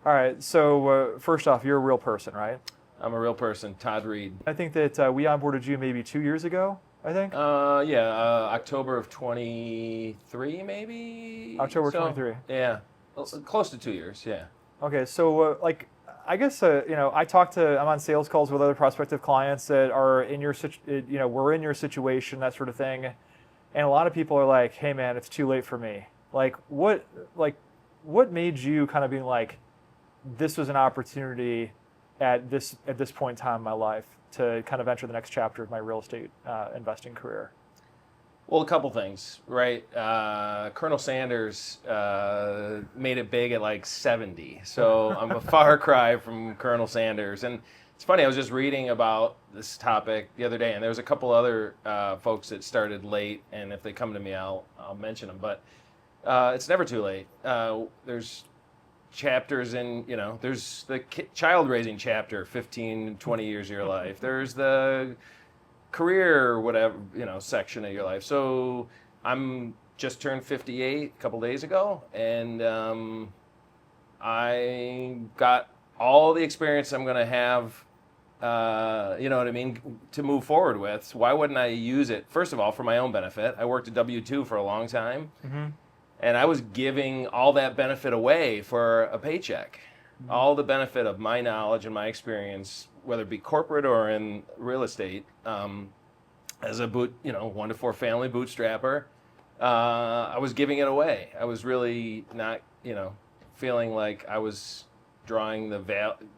All right. So first off, you're a real person, right? I'm a real person, Todd Reed. I think that we onboarded you maybe 2 years ago. I think Yeah, October of 23, maybe. October So 23. yeah, close to 2 years. Yeah. Okay. So I guess I talk to I'm on sales calls with other prospective clients that are in your we're in your situation, that sort of thing, and a lot of people are like, hey man, it's too late for me. What made you kind of being like, this was an opportunity at this point in time in my life to kind of enter the next chapter of my real estate investing career? Well, a couple things, right? Colonel Sanders made it big at like 70, so I'm a far cry from Colonel Sanders. And it's funny, I was just reading about this topic the other day, and there was a couple other folks that started late, and if they come to me, I'll mention them. But it's never too late. There's chapters in, there's the child raising chapter, 15, 20 years of your life. There's the career, whatever, section of your life. So I'm just turned 58 a couple days ago, and I got all the experience I'm going to have, you know what I mean, to move forward with. So why wouldn't I use it, first of all, for my own benefit? I worked at W-2 for a long time. Mm-hmm. And I was giving all that benefit away for a paycheck. Mm-hmm. All the benefit of my knowledge and my experience, whether it be corporate or in real estate, as a 1 to 4 family bootstrapper, I was giving it away. I was really not, feeling like I was drawing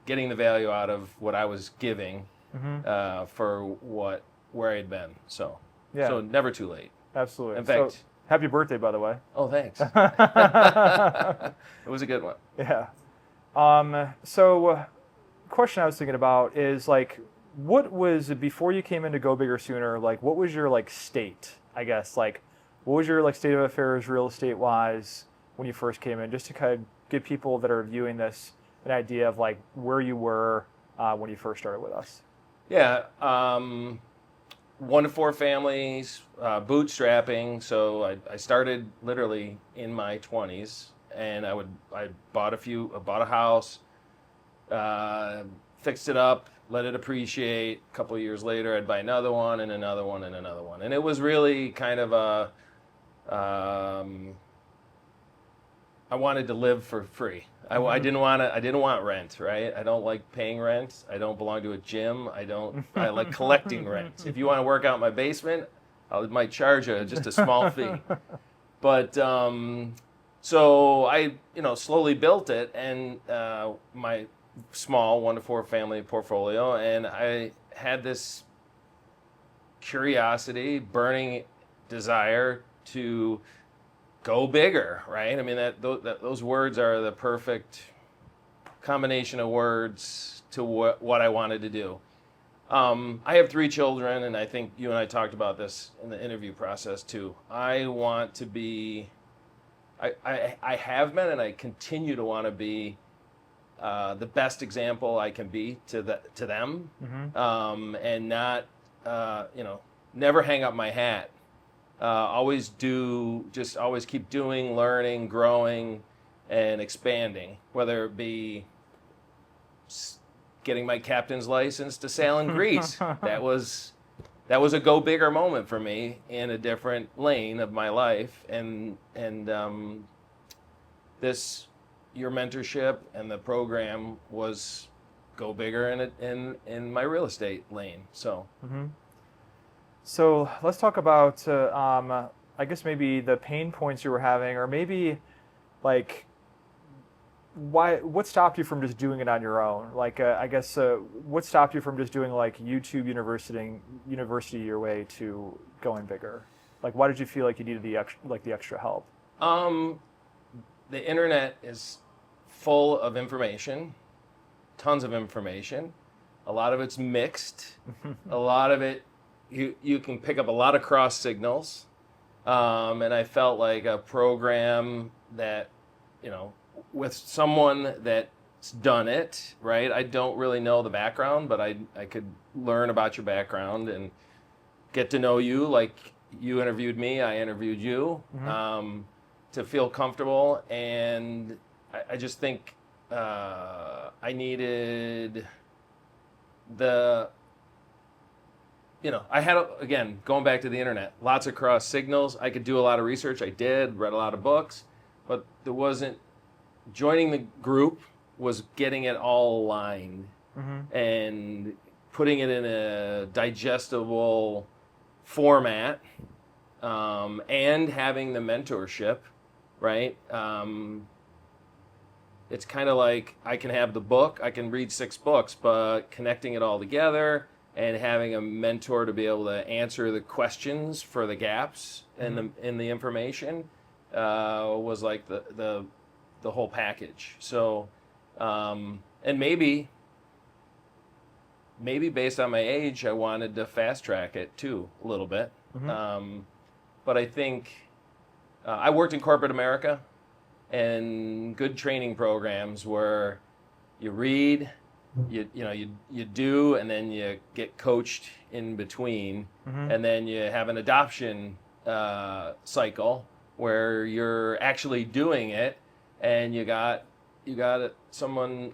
getting the value out of what I was giving, Mm-hmm. for where I'd been. So, Yeah, so never too late. absolutely. In fact, So, happy birthday, by the way. oh, thanks. It was a good one. Yeah. Question I was thinking about is like, what was before you came into Go Bigger Sooner? Like, what was your state? I guess what was your state of affairs real estate wise when you first came in, just to kind of give people that are viewing this an idea of where you were when you first started with us. Yeah. 1 to 4 families, bootstrapping. So I started literally in my 20s, and I bought a house, fixed it up, let it appreciate. A couple of years later, I'd buy another one and another one and another one, and it was really kind of I wanted to live for free. I didn't want rent, right? I don't like paying rent. I don't belong to a gym. I like collecting rent. If you want to work out in my basement, I might charge just a small fee. But so I, slowly built it, and my small 1 to 4 family portfolio, and I had this curiosity, burning desire to go bigger, right? I mean, those words are the perfect combination of words to what I wanted to do. I have 3 children, and I think you and I talked about this in the interview process too. I want to be, I have been, and I continue to want to be the best example I can be to them, Mm-hmm. and not, never hang up my hat. Always keep doing, learning, growing, and expanding, whether it be getting my captain's license to sail in Greece. That was a go bigger moment for me in a different lane of my life, and your mentorship and the program was go bigger in my real estate lane. So. Mm-hmm. So let's talk about, I guess maybe the pain points you were having, or maybe what stopped you from just doing it on your own? I guess, what stopped you from just doing YouTube university your way to going bigger? Why did you feel like you needed the extra help? The internet is full of information, tons of information. A lot of it's mixed. A lot of it, you can pick up a lot of cross signals, and I felt like a program that, with someone that's done it, right? I don't really know the background, but I could learn about your background and get to know you like you interviewed me, I interviewed you, Mm-hmm. to feel comfortable. And I just think I needed the, I had, again, going back to the internet, lots of cross signals. I could do a lot of research. I did, read a lot of books, but there wasn't, joining the group was getting it all aligned and putting it in a digestible format, and having the mentorship, right? It's kind of like I can have the book, I can read 6 books, but connecting it all together and having a mentor to be able to answer the questions for the gaps in the information was like the whole package. So, and maybe based on my age, I wanted to fast track it too a little bit. But I think I worked in corporate America, and good training programs where you read, you do, and then you get coached in between, and then you have an adoption cycle where you're actually doing it, and you got someone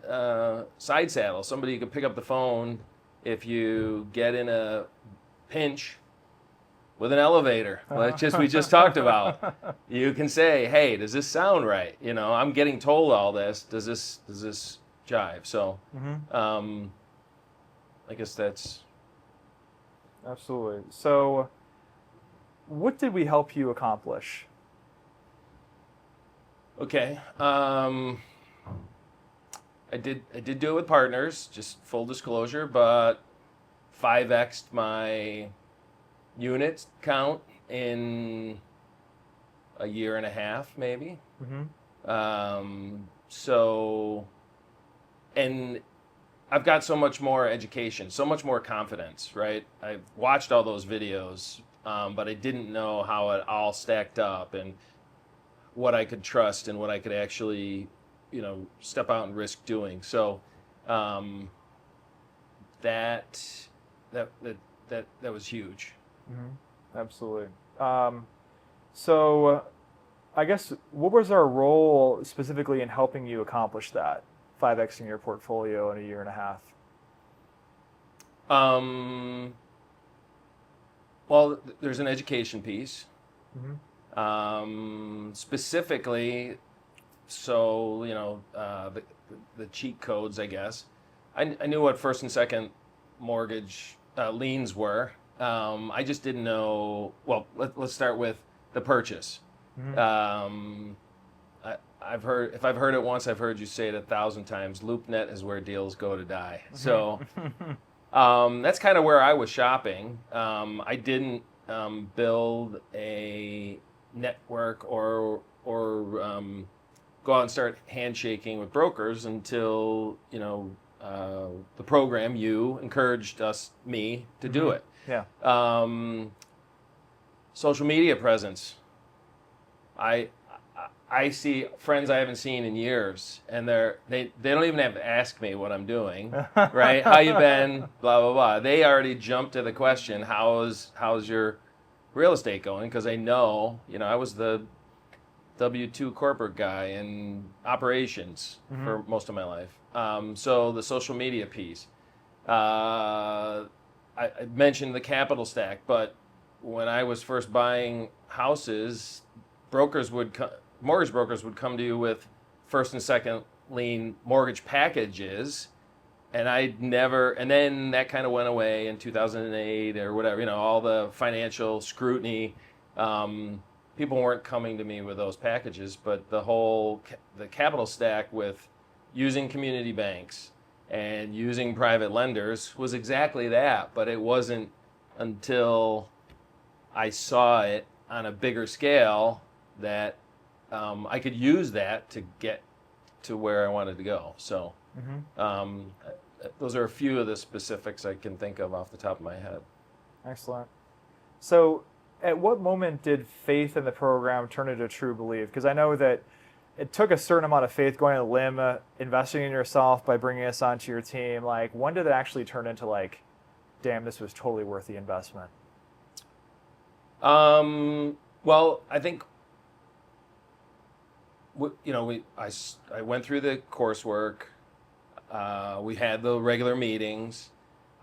side saddle, somebody you can pick up the phone if you get in a pinch with an elevator, like we just talked about. You can say, "Hey, does this sound right? I'm getting told all this. Does this jive?" So, I guess that's Absolutely. So, what did we help you accomplish? okay. I did do it with partners, just full disclosure, but 5x'd my units count in a year and a half, maybe. So, and I've got so much more education, so much more confidence, right? I've watched all those videos, but I didn't know how it all stacked up and what I could trust and what I could actually, step out and risk doing. So, that was huge. Absolutely. So, I guess, what was our role specifically in helping you accomplish that, 5xing your portfolio in a year and a half? Well, there's an education piece. Specifically, so, the cheat codes, I guess. I knew what first and second mortgage liens were. I just didn't know. Well, let's start with the purchase. I've heard, if I've heard it once, I've heard you say it 1,000 times. LoopNet is where deals go to die. So that's kind of where I was shopping. I didn't build a network or go out and start handshaking with brokers until the program you encouraged me to do it. Yeah. Social media presence. I see friends I haven't seen in years, and they don't even have to ask me what I'm doing, right? How you been? Blah blah blah. They already jumped to the question, how's your real estate going? Because they know, I was the W-2 corporate guy in operations for most of my life. So the social media piece. I mentioned the capital stack, but when I was first buying houses, mortgage brokers would come to you with first and second lien mortgage packages, and and then that kind of went away in 2008 or whatever, all the financial scrutiny. People weren't coming to me with those packages, but the capital stack with using community banks and using private lenders was exactly that, but it wasn't until I saw it on a bigger scale that I could use that to get to where I wanted to go. So those are a few of the specifics I can think of off the top of my head. Excellent. So at what moment did faith in the program turn into true belief? Because I know that it took a certain amount of faith going on a limb, investing in yourself by bringing us onto your team. Like, when did it actually turn into like, damn, this was totally worth the investment? Well, I think I went through the coursework. We had the regular meetings.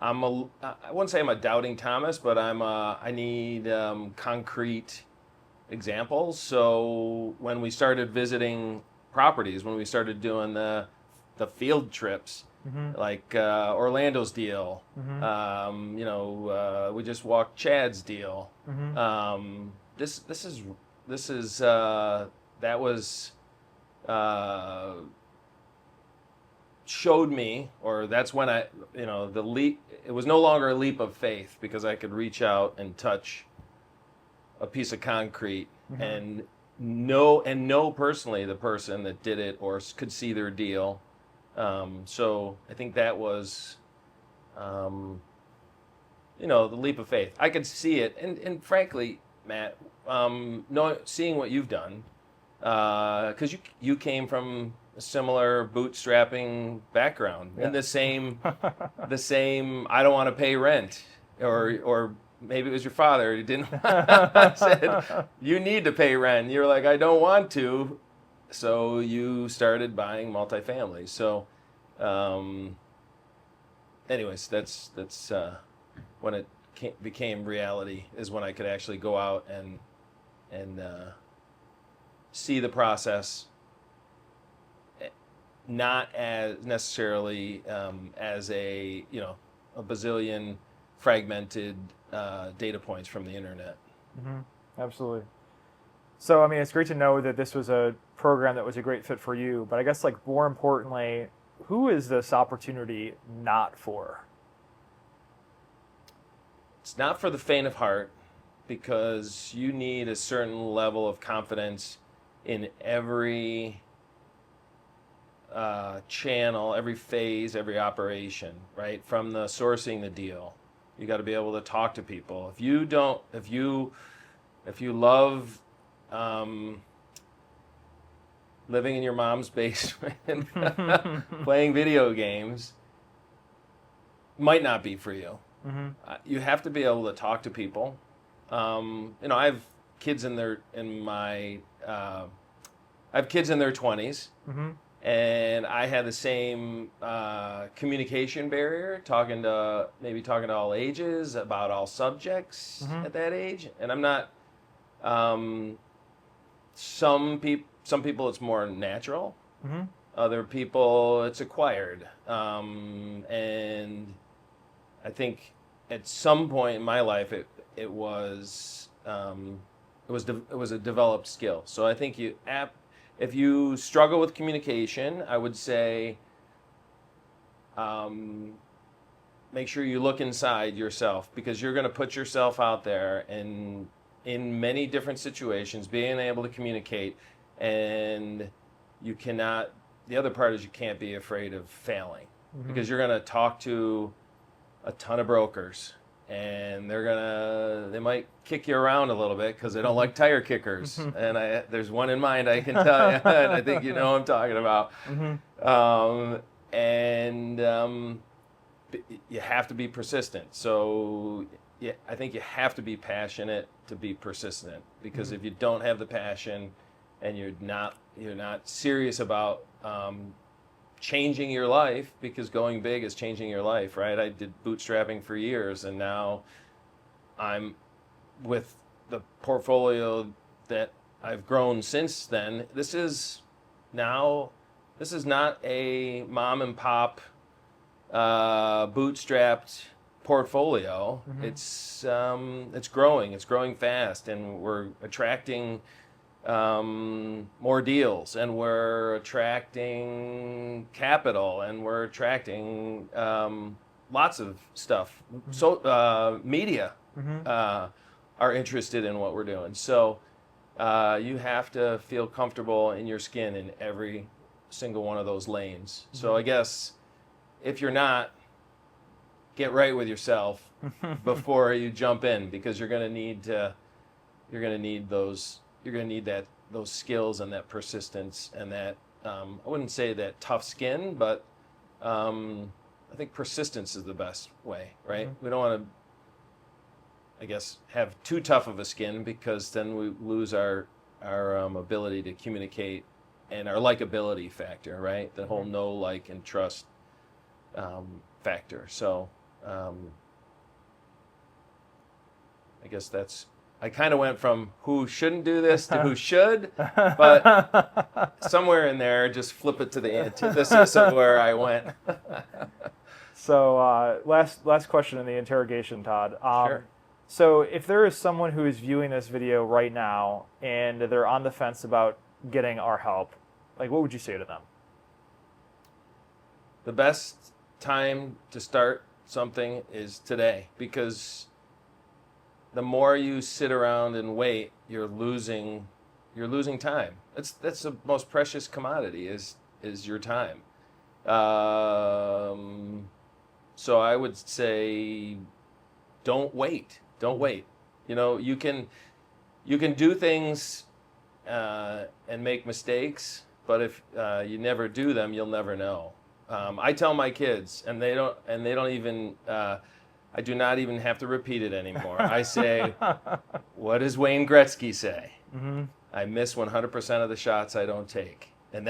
I wouldn't say I'm a doubting Thomas, but I need concrete examples. So when we started visiting properties, when we started doing the field trips, Mm-hmm. like Orlando's deal, Mm-hmm. we just walked Chad's deal. Mm-hmm. This is that was showed me, or that's when the leap. It was no longer a leap of faith because I could reach out and touch a piece of concrete Mm-hmm. and know personally the person that did it or could see their deal. So I think that was, the leap of faith. I could see it, and frankly, Matt, seeing what you've done, because you came from a similar bootstrapping background, Yeah. and the same. I don't want to pay rent, or maybe it was your father who didn't said you need to pay rent. You're like, I don't want to, so you started buying multifamily. So, anyways, that's when it became reality, is when I could actually go out and see the process, not as necessarily as a bazillion fragmented data points from the internet. Mm-hmm. Absolutely. So, I mean, it's great to know that this was a program that was a great fit for you. But I guess, like, more importantly, who is this opportunity not for? It's not for the faint of heart, because you need a certain level of confidence in every channel, every phase, every operation, right? From the sourcing the deal, you got to be able to talk to people. If you love living in your mom's basement and playing video games, might not be for you. Mm-hmm. You have to be able to talk to people. I have kids in their 20s, Mm-hmm. and I had the same communication barrier, talking to all ages about all subjects Mm-hmm. at that age. And I'm not. Some people it's more natural. Mm-hmm. Other people it's acquired. And I think at some point in my life it was a developed skill. So I think if you struggle with communication, I would say make sure you look inside yourself, because you're going to put yourself out there, and in many different situations, being able to communicate, and the other part is you can't be afraid of failing, Mm-hmm. because you're going to talk to a ton of brokers, and they might kick you around a little bit because they don't like tire kickers. And there's one in mind, I can tell you, and I think you know what I'm talking about. Mm-hmm. You have to be persistent. So yeah, I think you have to be passionate to be persistent, because Mm-hmm. if you don't have the passion and you're not serious about changing your life, because going big is changing your life, right? I did bootstrapping for years, and now I'm with the portfolio that I've grown since then. This is not a mom and pop bootstrapped portfolio. Mm-hmm. It's growing fast, and we're attracting more deals, and we're attracting capital, and we're attracting lots of stuff. So media Mm-hmm. are interested in what we're doing. So you have to feel comfortable in your skin in every single one of those lanes. So I guess if you're not, get right with yourself before you jump in, because you're going to need those skills and that persistence and that I wouldn't say that tough skin, but I think persistence is the best way, right? Mm-hmm. We don't want to, I guess, have too tough of a skin, because then we lose our ability to communicate and our likability factor, right? The whole know, like, and trust factor. So I guess I kind of went from who shouldn't do this to who should, but somewhere in there, just flip it to the antithesis of where I went. So last question in the interrogation, Todd. Sure. So if there is someone who is viewing this video right now and they're on the fence about getting our help, like what would you say to them? The best time to start something is today, because the more you sit around and wait, you're losing time. That's the most precious commodity is your time. So I would say, don't wait. Don't wait. You know, you can do things and make mistakes, but if you never do them, you'll never know. I tell my kids, and they don't even. I do not even have to repeat it anymore. I say, what does Wayne Gretzky say? Mm-hmm. I miss 100% of the shots I don't take. And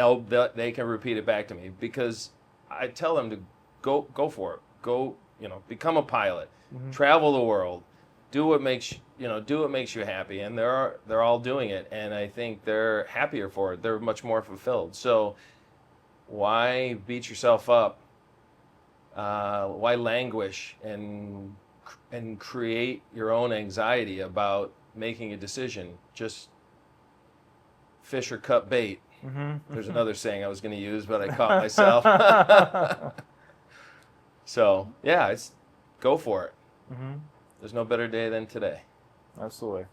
they can repeat it back to me, because I tell them to go for it. Go, become a pilot, travel the world, do what makes you happy. And they're all doing it. And I think they're happier for it. They're much more fulfilled. So why beat yourself up? Why languish and create your own anxiety about making a decision? Just fish or cut bait. Mm-hmm. There's another saying I was going to use, but I caught myself. So yeah, go for it. Mm-hmm. There's no better day than today. Absolutely.